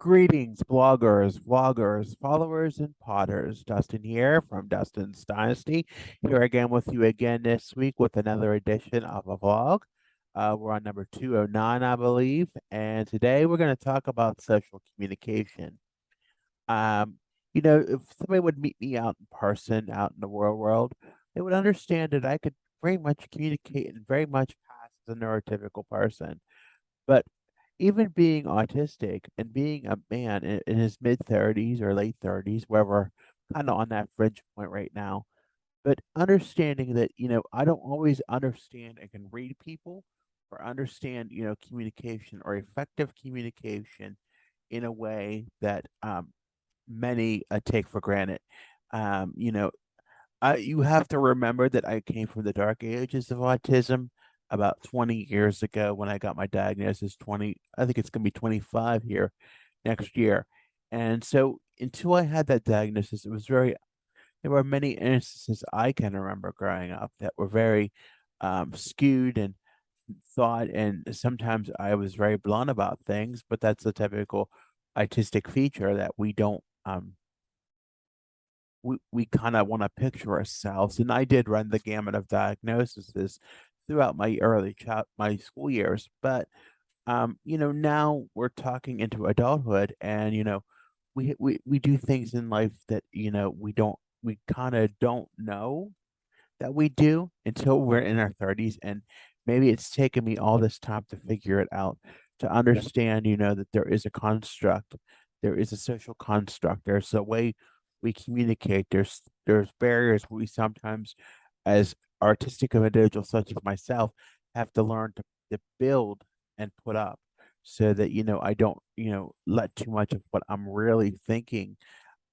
Greetings, bloggers, vloggers, followers, and potters. Dustin here from Dustin's Dynasty. Here again with you again this week with another edition of a vlog. We're on number 209, I believe, and today we're going to talk about social communication. Um, if somebody would meet me out in person, out in the real world, they would understand that I could very much communicate and very much pass as a neurotypical person. But even being autistic and being a man in his mid 30s or late 30s, wherever, kind of on that fringe point right now, but understanding that, I don't always understand and can read people or understand, communication or effective communication in a way that many take for granted. Um, you know, you have to remember that I came from the dark ages of autism about 20 years ago when I got my diagnosis. 20, I think it's going to be 25 here next year. And so until I had that diagnosis, there were many instances I can remember growing up that were very skewed and thought, and sometimes I was very blunt about things, but that's a typical autistic feature that we kind of want to picture ourselves. And I did run the gamut of diagnoses throughout my school years. But now we're talking into adulthood, and we do things in life that we kind of don't know that we do until we're in our 30s. And maybe it's taken me all this time to figure it out, to understand, that there is a construct, there is a social construct, there's a way we communicate, there's barriers we sometimes, as artistic individuals such as myself, have to learn to build and put up so that, I don't, let too much of what I'm really thinking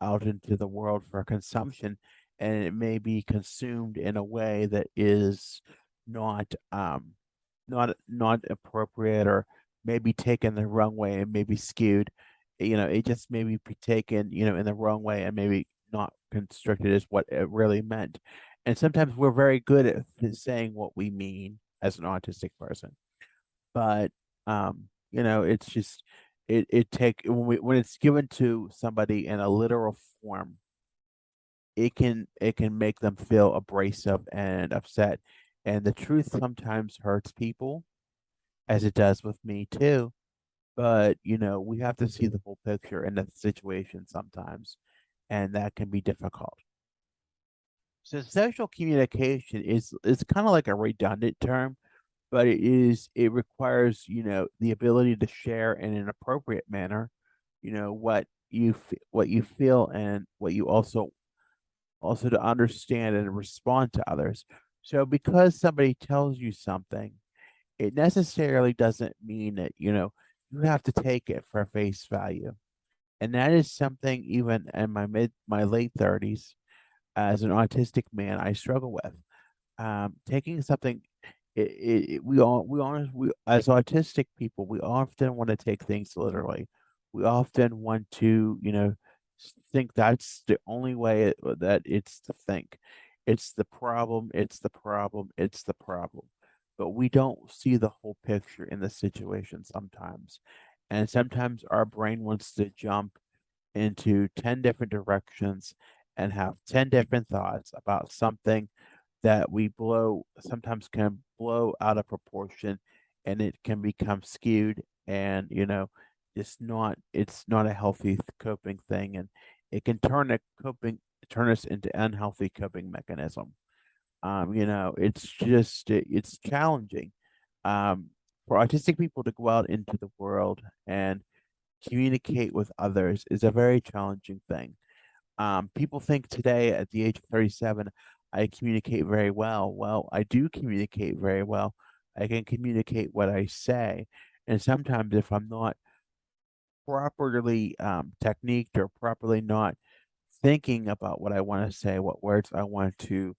out into the world for consumption, and it may be consumed in a way that is not not appropriate, or maybe taken the wrong way and maybe skewed. It just maybe be taken, in the wrong way and maybe not constructed as what it really meant. And sometimes we're very good at saying what we mean as an autistic person, but it's just it take when it's given to somebody in a literal form, it can make them feel abrasive and upset. And the truth sometimes hurts people, as it does with me too. But we have to see the whole picture in the situation sometimes, and that can be difficult. So social communication is kind of like a redundant term, but it requires, the ability to share in an appropriate manner, what you feel, and what you also to understand and respond to others. So because somebody tells you something, it necessarily doesn't mean that, you have to take it for face value. And that is something even in my late 30s as an autistic man I struggle with. Taking something we as autistic people, we often want to take things literally. We often want to, think that's the only way that it's to think. It's the problem, it's the problem, it's the problem. But we don't see the whole picture in the situation sometimes. And sometimes our brain wants to jump into 10 different directions and have 10 different thoughts about something that we blow sometimes can blow out of proportion, and it can become skewed, and it's not a healthy coping thing, and it can turn us into unhealthy coping mechanism. It's challenging for autistic people to go out into the world and communicate with others is a very challenging thing. People think today at the age of 37, I communicate very well. Well, I do communicate very well. I can communicate what I say. And sometimes if I'm not properly techniqued, or properly not thinking about what I want to say, what words I want to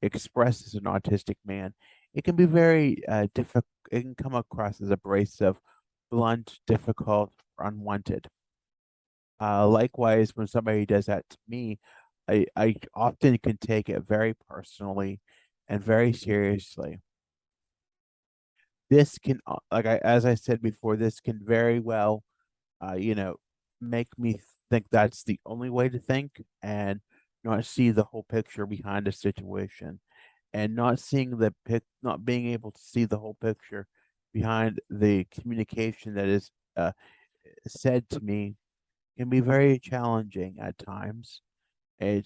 express as an autistic man, it can be very difficult. It can come across as abrasive, blunt, difficult, or unwanted. Likewise, when somebody does that to me, I often can take it very personally and very seriously. This can, as I said before, this can very well, uh, you know, make me think that's the only way to think and not see the whole picture behind a situation and not seeing not being able to see the whole picture behind the communication that is said to me can be very challenging at times. And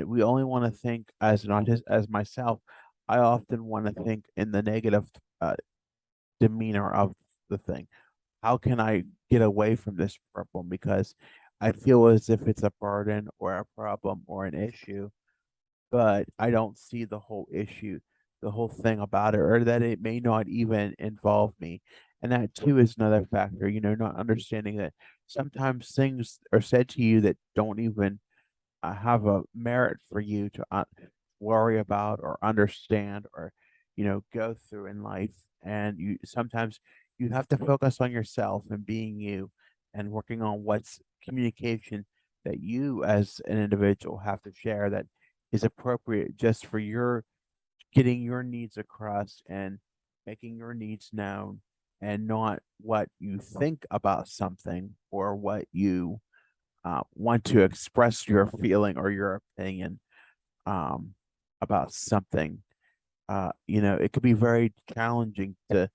we only want to think as an artist, as myself. I often want to think in the negative uh, demeanor of the thing. How can I get away from this problem? Because I feel as if it's a burden or a problem or an issue, but I don't see the whole issue, the whole thing about it, or that it may not even involve me. And that too is another factor, not understanding that sometimes things are said to you that don't even have a merit for you to worry about or understand or go through in life. And you sometimes you have to focus on yourself and being you and working on what's communication that you as an individual have to share that is appropriate just for your getting your needs across and making your needs known, and not what you think about something or what you want to express your feeling or your opinion um, about something. It could be very challenging to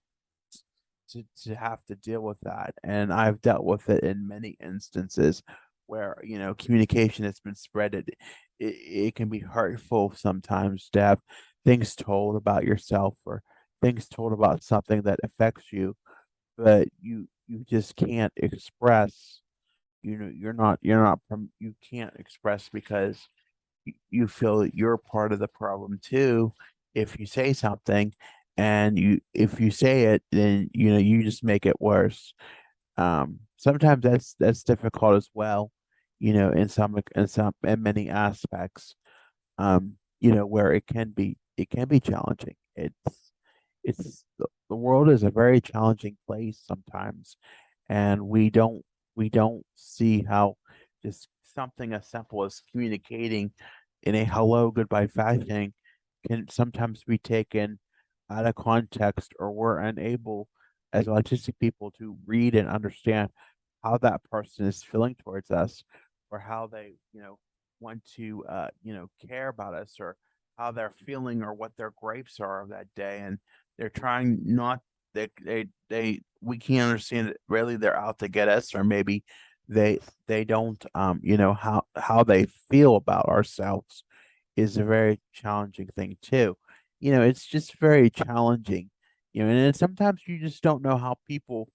have to deal with that, and I've dealt with it in many instances where communication has been spread. It can be hurtful sometimes to have things told about yourself or things told about something that affects you, but you just can't express. You can't express because you feel that you're part of the problem too if you say something, and you if you say it, then you just make it worse. Sometimes that's difficult as well, in many aspects, where it can be challenging. The world is a very challenging place sometimes, and we don't see how just something as simple as communicating in a hello goodbye fashion can sometimes be taken out of context, or we're unable as autistic people to read and understand how that person is feeling towards us, or how they want to care about us, or how they're feeling, or what their gripes are of that day, and they're trying not they we can't understand it. Really, they're out to get us, or maybe they don't how they feel about ourselves is a very challenging thing too. It's just very challenging. And then sometimes you just don't know how people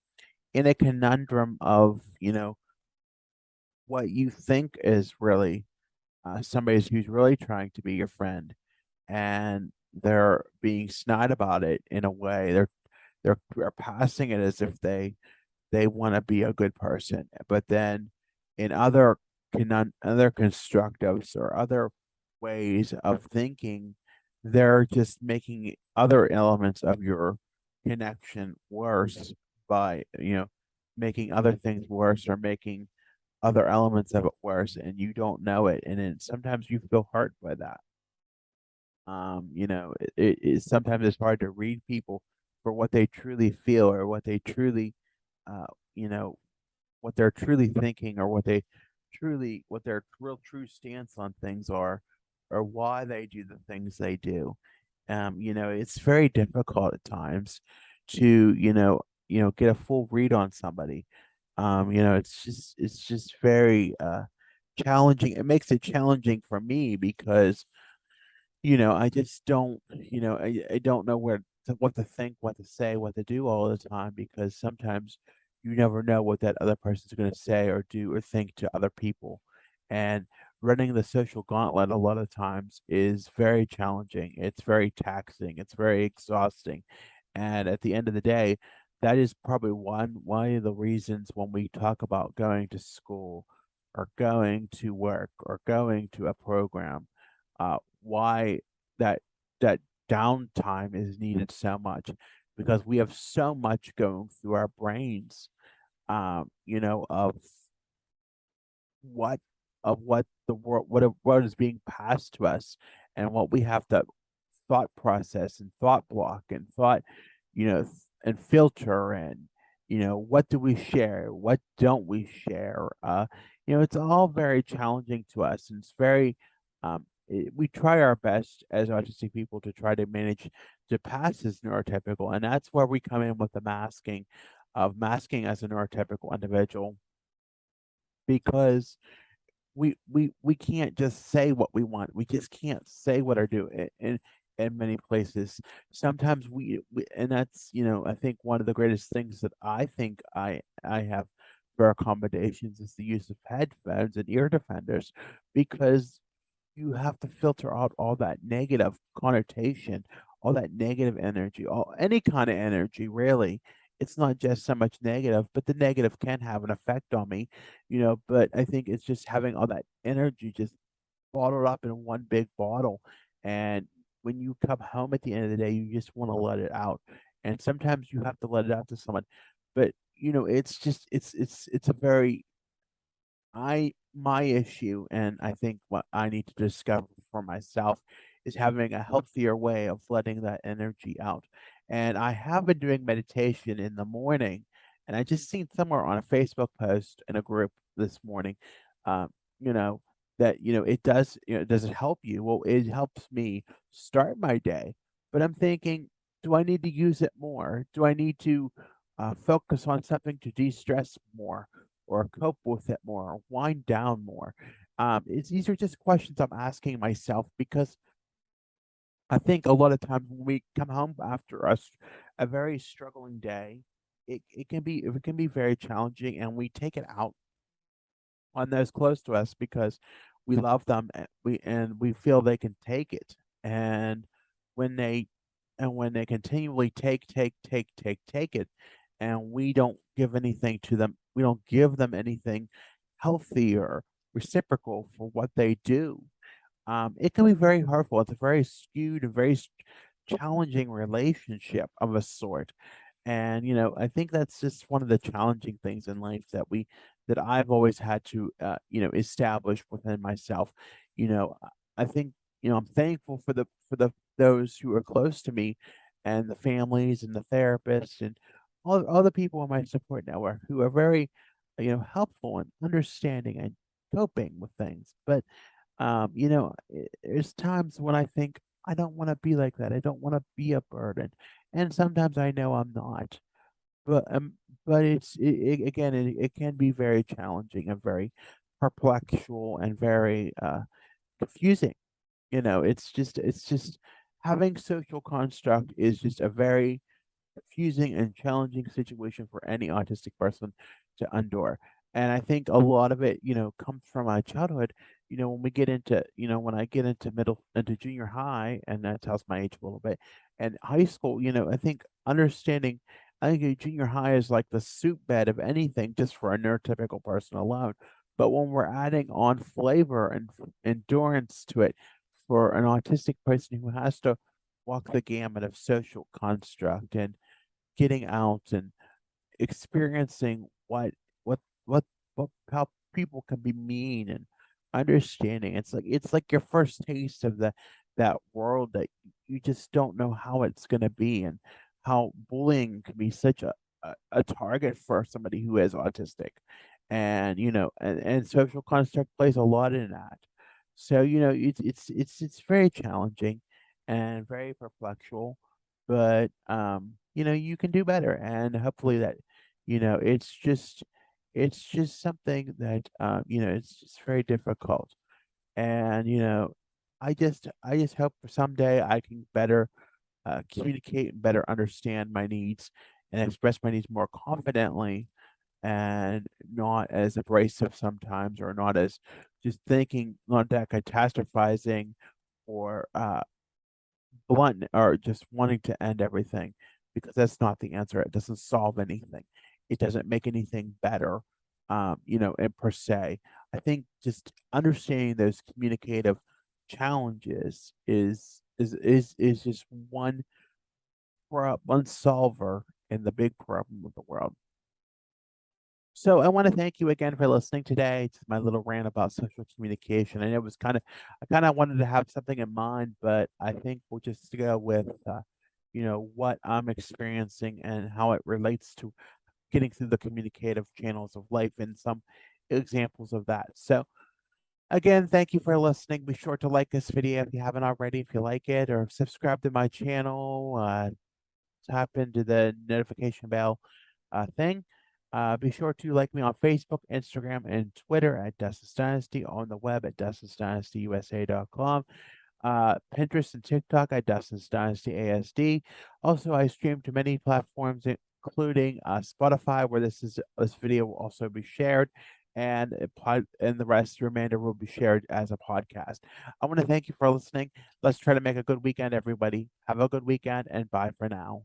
in a conundrum of what you think is really somebody who's really trying to be your friend, and they're being snide about it in a way. They're passing it as if they want to be a good person, but then in other constructives or other ways of thinking, they're just making other elements of your connection worse by making other things worse, or making other elements of it worse, and you don't know it, and then sometimes you feel hurt by that. Sometimes it's hard to read people for what they truly feel, or what they truly uh you know what they're truly thinking, or what their real true stance on things are, or why they do the things they do. It's very difficult at times to get a full read on somebody. It's just very challenging. It makes it challenging for me because I just don't, I don't know what to think, what to say, what to do all the time, because sometimes you never know what that other person's going to say or do or think to other people. And running the social gauntlet a lot of times is very challenging. It's very taxing. It's very exhausting. And at the end of the day, that is probably one of the reasons when we talk about going to school or going to work or going to a program, why that that downtime is needed so much, because we have so much going through our brains, of what what the world what is being passed to us, and what we have to thought process and thought block and thought, and filter, and what do we share? What don't we share? It's all very challenging to us, and it's very we try our best as autistic people to try to manage to pass as neurotypical, and that's where we come in with the masking as a neurotypical individual because we can't just say what we want. We just can't say what or do in many places. Sometimes we and that's, I think one of the greatest things that I think I have for accommodations is the use of headphones and ear defenders because you have to filter out all that negative connotation, all that negative energy, all any kind of energy, really. It's not just so much negative, but the negative can have an effect on me, but I think it's just having all that energy just bottled up in one big bottle. And when you come home at the end of the day, you just want to let it out. And sometimes you have to let it out to someone. But, it's just it's a very my issue, and I think what I need to discover for myself is having a healthier way of letting that energy out. And I have been doing meditation in the morning, and I just seen somewhere on a Facebook post in a group this morning, um, you know, that does it help you? Well, it helps me start my day, but I'm thinking, do I need to use it more? Do I need to focus on something to de-stress more? Or cope with it more, or wind down more? These are just questions I'm asking myself because I think a lot of times when we come home after a very struggling day, it can be very challenging, and we take it out on those close to us because we love them and we feel they can take it. And when they when they continually take it, and we don't give anything to them, we don't give them anything healthy or reciprocal for what they do. It can be very hurtful. It's a very skewed and very challenging relationship of a sort. And, I think that's just one of the challenging things in life that I've always had to, establish within myself. I think, I'm thankful for the those who are close to me, and the families and the therapists and all the people in my support network who are very, helpful and understanding and coping with things. But there's times when I think I don't want to be like that. I don't want to be a burden, and sometimes I know I'm not. But it can be very challenging and very perplexual and very confusing. It's just having social construct is just a very confusing and challenging situation for any autistic person to endure. And I think a lot of it, comes from my childhood. When I get into junior high, and that tells my age a little bit, and high school, I think a junior high is like the soup bed of anything just for a neurotypical person alone. But when we're adding on flavor and endurance to it for an autistic person who has to walk the gamut of social construct and getting out and experiencing what what how people can be mean and understanding. It's like your first taste of that world that you just don't know how it's gonna be, and how bullying can be such a target for somebody who is autistic. And and social construct plays a lot in that. So, it's very challenging and very perplexual, but you can do better, and hopefully that, it's just something that it's just very difficult. And I just hope for someday I can better communicate and better understand my needs and express my needs more confidently, and not as abrasive sometimes, or not as just thinking, not that catastrophizing, or blunt, or just wanting to end everything, because that's not the answer. It doesn't solve anything. It doesn't make anything better, in per se. I think just understanding those communicative challenges is just one solver in the big problem of the world. So I want to thank you again for listening today to my little rant about social communication. And it was I kind of wanted to have something in mind, but I think we'll just go with, what I'm experiencing and how it relates to getting through the communicative channels of life and some examples of that. So again, thank you for listening. Be sure to like this video if you haven't already, if you like it, or subscribe to my channel. Tap into the notification bell thing. Be sure to like me on Facebook, Instagram, and Twitter at Dustin's Dynasty, on the web at DustinsDynastyUSA.com, Pinterest and TikTok at Dustin's Dynasty ASD. Also, I stream to many platforms, including Spotify, where this video will also be shared, and the rest, the remainder, will be shared as a podcast. I want to thank you for listening. Let's try to make a good weekend, everybody. Have a good weekend, and bye for now.